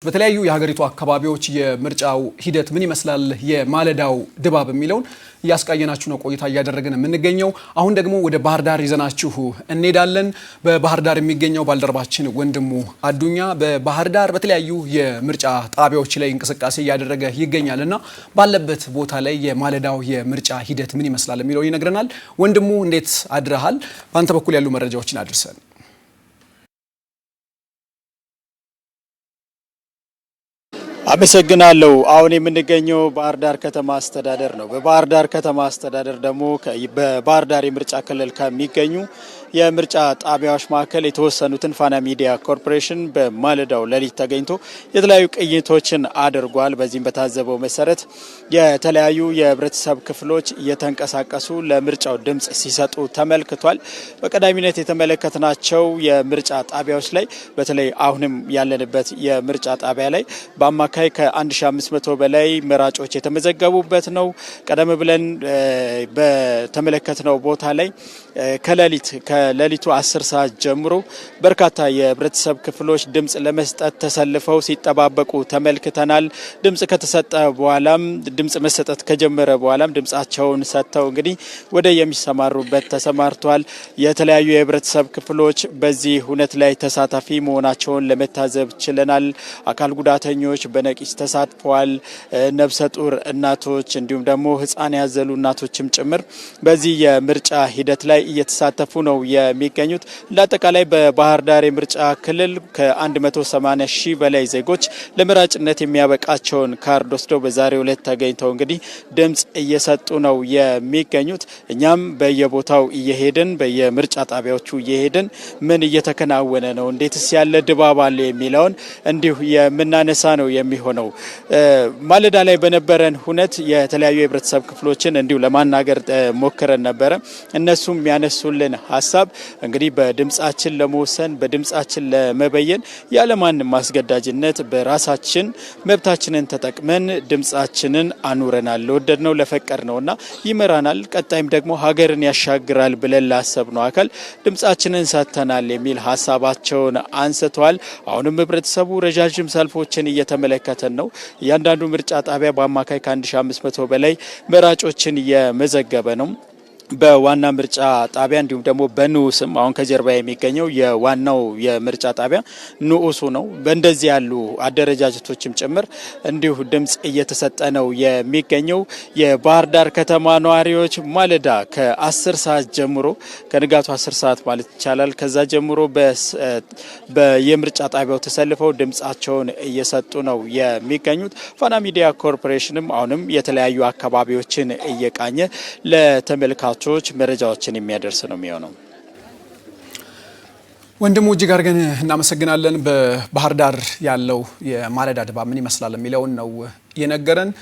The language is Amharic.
በተለያዩ የሀገሪቱ አካባቢዎች የምርጫው ሂደት ምን ይመስላል የማለዳው ድባብ የሚለውን ያስቃየናችሁ ነው ቆይታ እያደረግን የምንገኘው። አሁን ደግሞ ወደ ባህር ዳር ይዘናችሁ እንሄዳለን። በባህር ዳር የሚገኘው ባልደረባችን ወንድሙ አዱኛ በባህር ዳር በተለያዩ የምርጫ ጣቢያዎች ላይ እንቅስቃሴ እያደረገ ይገኛልና ባለበት ቦታ ላይ የማለዳው የምርጫ ሂደት ምን ይመስላል የሚለው ይነግረናል። ወንድሙ እንዴት አድረሃል? በአንተ በኩል ያሉ መረጃዎችን አድርሰን። አመሰግናለሁ። አሁን የምንገኘው ባህር ዳር ከተማ አስተዳደር ነው። በባህር ዳር ከተማ አስተዳደር ደግሞ በባህር ዳር የምርጫ ክልል ከሚገኙ የምርጫ ጣቢያዎች መካከል የተወሰኑትን ፋና ሚዲያ ኮርፖሬሽን በማለዳው ሌሊት ተገኝቶ የተለያዩ ቅኝቶችን አድርጓል። በዚህም በታዘበው መሰረት የተለያዩ የህብረተሰብ ክፍሎች እየተንቀሳቀሱ ለምርጫው ድምጽ ሲሰጡ ተመልክቷል። በቀዳሚነት የተመለከትናቸው የምርጫ ጣቢያዎች ላይ በተለይ አሁንም ያለንበት የምርጫ ጣቢያ ላይ በአማካይ ከ1500 በላይ መራጮች የተመዘገቡበት ነው። ቀደም ብለን በተመለከትነው ቦታ ላይ ከሌሊቱ 10 ሰዓት ጀምሮ በርካታ የህብረተሰብ ክፍሎች ድምጽ ለመስጠት ተሰልፈው ሲጠባበቁ ተመልክተናል። ድምጽ ከተሰጠ በኋላም ድምጽ መሰጠት ከጀመረ በኋላም ድምጻቸውን ሰጥተው እንግዲህ ወደ የሚሰማሩበት ተሰማርቷል። የተለያዩ የህብረተሰብ ክፍሎች በዚህ ሁነት ላይ ተሳታፊ መሆናቸውን ለመታዘብ ችለናል። አካል ጉዳተኞች በነቂስ ተሳትፈዋል። ነፍሰ ጡር እናቶች እንዲሁም ደግሞ ህፃን ያዘሉ እናቶችም ጭምር በዚህ የምርጫ ሂደት ላይ እየተሳተፉ ነው የሚገኙት። ለአጠቃላይ በባህር ዳር የምርጫ ክልል ከ180 ሺህ በላይ ዜጎች ለመራጭነት የሚያበቃቸውን ካርድ ወስደው በዛሬው ዕለት ተገኝተው እንግዲህ ድምጽ እየሰጡ ነው የሚገኙት። እኛም በየቦታው እየሄድን በየምርጫ ጣቢያዎቹ እየሄድን ምን እየተከናወነ ነው፣ እንዴትስ ያለ ድባብ አለ የሚለውን እንዲሁ የምናነሳ ነው የሚሆነው። ማለዳ ላይ በነበረን ሁነት የተለያዩ የህብረተሰብ ክፍሎችን እንዲሁ ለማናገር ሞክረን ነበረ። እነሱም ያነሱልን ሀሳብ እንግዲህ በድምጻችን ለመወሰን በድምጻችን ለመበየን ያለማንም ማስገዳጅነት በራሳችን መብታችንን ተጠቅመን ድምጻችንን አኑረናል። ለወደድነው ለፈቀድነውና ይመራናል፣ ቀጣይም ደግሞ ሀገርን ያሻግራል ብለን ላሰብነው አካል ድምጻችንን ሰጥተናል የሚል ሀሳባቸውን አንስተዋል። አሁንም ህብረተሰቡ ረጃጅም ሰልፎችን እየተመለከተን ነው። እያንዳንዱ ምርጫ ጣቢያ በአማካይ ከ1500 በላይ መራጮችን እየመዘገበ ነው። በዋና ምርጫ ጣቢያ እንዲሁም ደግሞ በንዑስም አሁን ከጀርባ የሚገኘው የዋናው የምርጫ ጣቢያ ንዑሱ ነው። በእንደዚህ ያሉ አደረጃጀቶችም ጭምር እንዲሁ ድምጽ እየተሰጠ ነው የሚገኘው። የባህር ዳር ከተማ ነዋሪዎች ማለዳ ከ10 ሰዓት ጀምሮ ከንጋቱ 10 ሰዓት ማለት ይቻላል ከዛ ጀምሮ በየምርጫ ጣቢያው ተሰልፈው ድምጻቸውን እየሰጡ ነው የሚገኙት። ፋና ሚዲያ ኮርፖሬሽንም አሁንም የተለያዩ አካባቢዎችን እየቃኘ ለተመልካቾች መረጃዎችን የሚያደርስ ነው የሚሆነው። ወንድሙ እጅግ አድርገን እናመሰግናለን። በባህር ዳር ያለው የማለዳ ድባብ ምን ይመስላል የሚለውን ነው የነገረን።